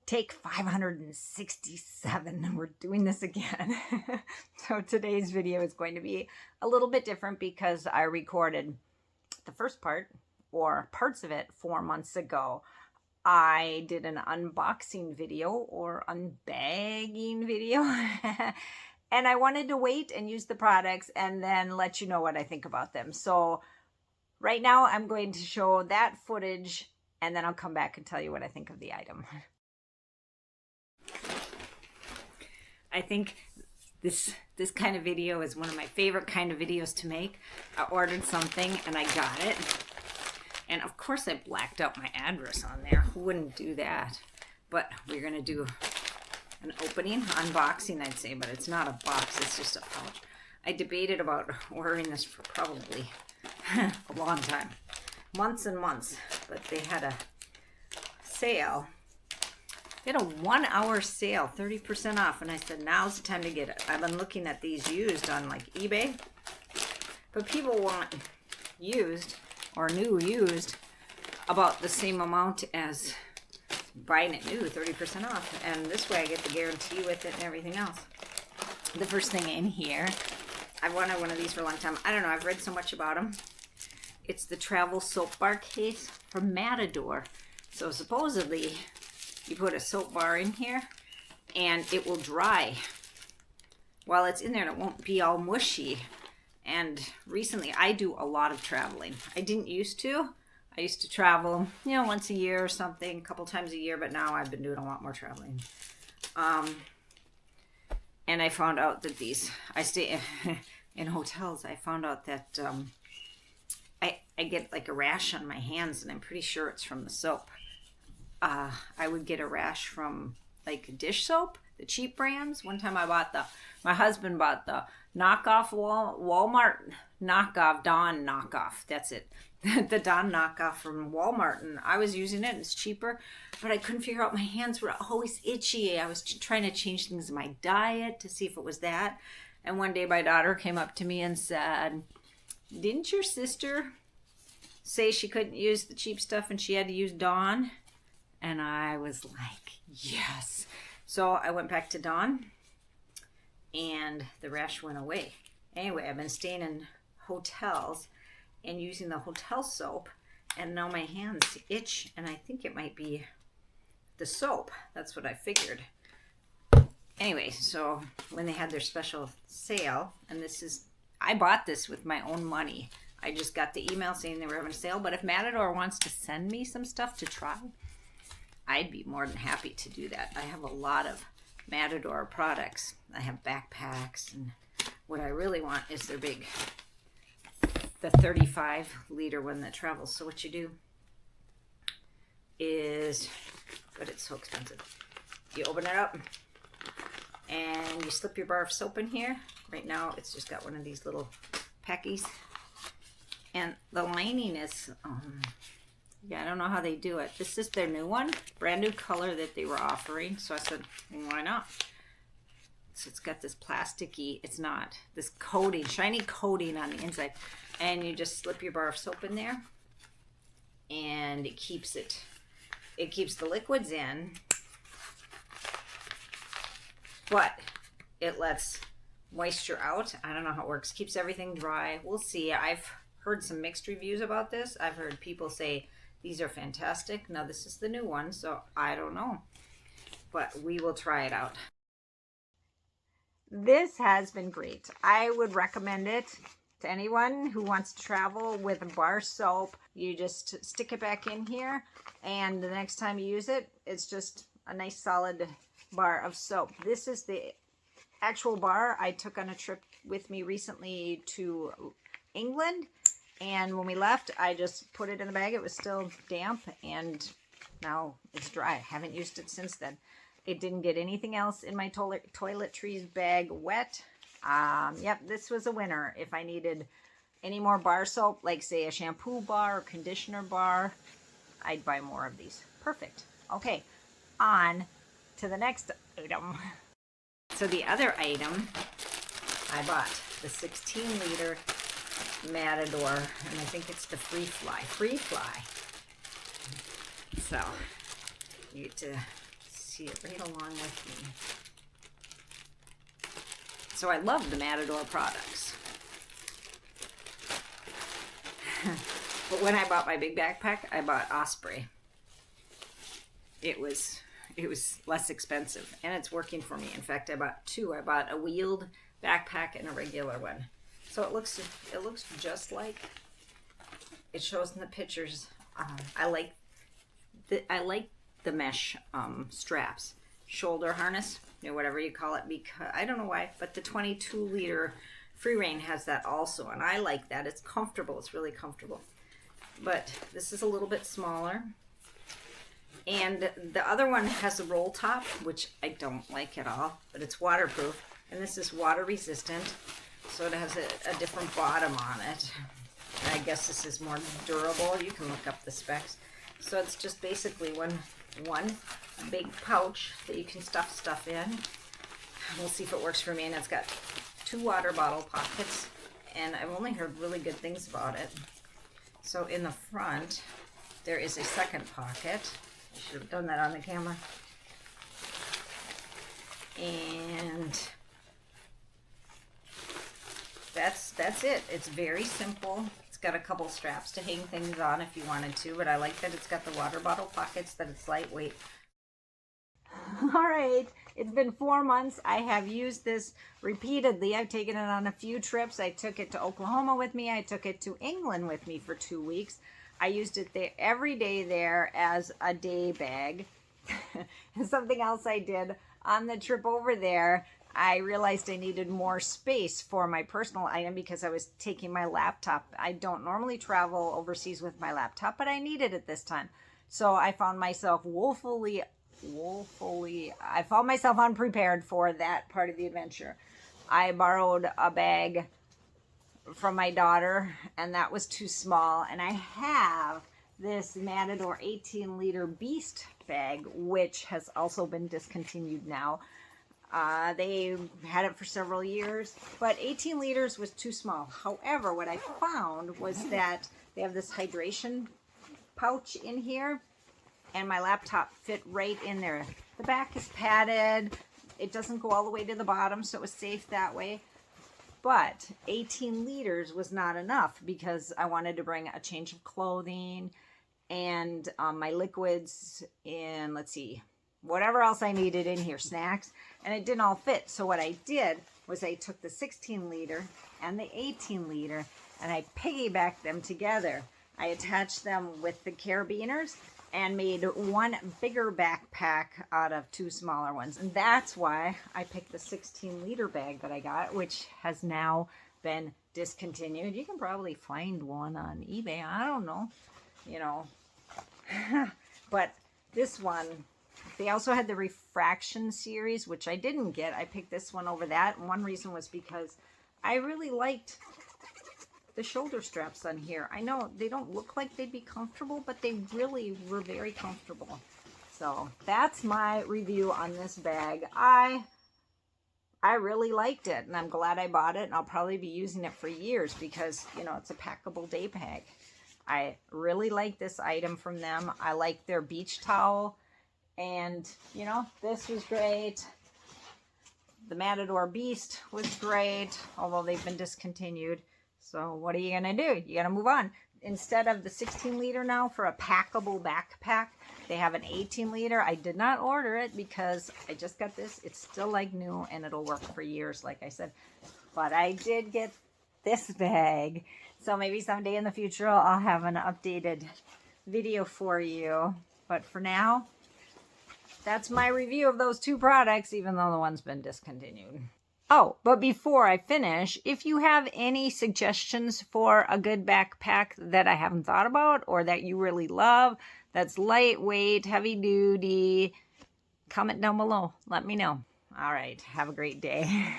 Take 567. We're doing this again. So today's video is going to be a little bit different because I recorded the first part or parts of it 4 months ago. I did an unboxing video or unbagging video and I wanted to wait and use the products and then let you know what I think about them. So right now I'm going to show that footage and then I'll come back and tell you what I think of the item. I think this kind of video is one of my favorite kind of videos to make. I ordered something and I got it. And of course I blacked out my address on there. Who wouldn't do that? But we're going to do an opening, unboxing I'd say, but it's not a box, it's just a pouch. I debated about ordering this for probably a long time. Months and months. But they had a sale. They had a 1 hour sale, 30% off, and I said, now's the time to get it. I've been looking at these used on like eBay, but people want used or new used about the same amount as buying it new, 30% off. And this way I get the guarantee with it and everything else. The first thing in here, I've wanted one of these for a long time. I don't know, I've read so much about them. It's the travel soap bar case from Matador. So supposedly, you put a soap bar in here and it will dry while it's in there and it won't be all mushy. And recently I do a lot of traveling. I didn't used to. I used to travel, once a year or something, a couple times a year, but now I've been doing a lot more traveling. And I found out that I stay in hotels. I found out that I get like a rash on my hands and I'm pretty sure it's from the soap. I would get a rash from like dish soap, the cheap brands. One time my husband bought the knockoff Walmart knockoff, Dawn knockoff. That's it. The Dawn knockoff from Walmart. And I was using it. It's cheaper, but I couldn't figure out, my hands were always itchy. I was trying to change things in my diet to see if it was that. And one day my daughter came up to me and said, didn't your sister say she couldn't use the cheap stuff and she had to use Dawn? And I was like, yes. So I went back to Dawn and the rash went away. Anyway, I've been staying in hotels and using the hotel soap and now my hands itch and I think it might be the soap. That's what I figured. Anyway, so when they had their special sale, and I bought this with my own money. I just got the email saying they were having a sale, but if Matador wants to send me some stuff to try, I'd be more than happy to do that. I have a lot of Matador products. I have backpacks, and what I really want is their the 35-liter one that travels. So what you do is, but it's so expensive. You open it up, and you slip your bar of soap in here. Right now, it's just got one of these little packies. And the lining is... yeah, I don't know how they do it. This is their new one, brand new color that they were offering. So I said, why not? So it's got this plasticky, this coating, shiny coating on the inside. And you just slip your bar of soap in there. And it keeps the liquids in. But it lets moisture out. I don't know how it works. Keeps everything dry. We'll see. I've heard some mixed reviews about this. I've heard people say, these are fantastic. Now this is the new one, so I don't know. But we will try it out. This has been great. I would recommend it to anyone who wants to travel with a bar soap. You just stick it back in here, and the next time you use it, it's just a nice solid bar of soap. This is the actual bar I took on a trip with me recently to England. And when we left, I just put it in the bag. It was still damp, and now it's dry. I haven't used it since then. It didn't get anything else in my toiletries bag wet. Yep, this was a winner. If I needed any more bar soap, like say a shampoo bar or conditioner bar, I'd buy more of these. Perfect. Okay, on to the next item. So the other item, I bought the 16-liter Matador, and I think it's the Free Fly. So you get to see it right along with me. So I love the Matador products. But when I bought my big backpack, I bought Osprey. It was less expensive, and it's working for me. In fact, I bought two. I bought a wheeled backpack and a regular one. So it looks just like it shows in the pictures. I like the mesh straps, shoulder harness, whatever you call it, because I don't know why, but the 22-liter Free Rein has that also, and I like that. It's comfortable. It's really comfortable. But this is a little bit smaller. And the other one has a roll top, which I don't like at all, but it's waterproof. And this is water resistant, so it has a different bottom on it. And I guess this is more durable. You can look up the specs. So it's just basically one big pouch that you can stuff stuff in. We'll see if it works for me. And it's got 2 water bottle pockets, and I've only heard really good things about it. So in the front, there is a second pocket. I should have done that on the camera. And that's it. It's very simple. It's got a couple straps to hang things on if you wanted to, but I like that it's got the water bottle pockets, that it's lightweight. All right, it's been 4 months. I have used this repeatedly. I've taken it on a few trips. I took it to Oklahoma with me. I took it to England with me for 2 weeks. I used it there every day there as a day bag. Something else I did on the trip over there, I realized I needed more space for my personal item because I was taking my laptop. I don't normally travel overseas with my laptop, but I needed it this time. So I found myself I found myself unprepared for that part of the adventure. I borrowed a bag from my daughter, and that was too small. And I have this Matador 18-liter Beast bag, which has also been discontinued now. They had it for several years, but 18 liters was too small. However, what I found was that they have this hydration pouch in here, and my laptop fit right in there. The back is padded. It doesn't go all the way to the bottom, so it was safe that way. But 18 liters was not enough because I wanted to bring a change of clothing and my liquids and, let's see, whatever else I needed in here, snacks, and it didn't all fit. So what I did was I took the 16 liter and the 18 liter and I piggybacked them together. I attached them with the carabiners and made one bigger backpack out of 2 smaller ones. And that's why I picked the 16-liter bag that I got, which has now been discontinued. You can probably find one on eBay. I don't know, but this one, they also had the Refraction series, which I didn't get. I picked this one over that. And one reason was because I really liked the shoulder straps on here. I know they don't look like they'd be comfortable, but they really were very comfortable. So that's my review on this bag. I really liked it, and I'm glad I bought it, and I'll probably be using it for years because, it's a packable day bag. I really like this item from them. I like their beach towel, and, this was great. The Matador Beast was great, although they've been discontinued. So what are you going to do? You got to move on. Instead of the 16 liter now for a packable backpack, they have an 18 liter. I did not order it because I just got this. It's still like new and it'll work for years, like I said. But I did get this bag. So maybe someday in the future I'll have an updated video for you. But for now, that's my review of those 2 products, even though the one's been discontinued. Oh, but before I finish, if you have any suggestions for a good backpack that I haven't thought about or that you really love, that's lightweight, heavy duty, comment down below. Let me know. All right. Have a great day.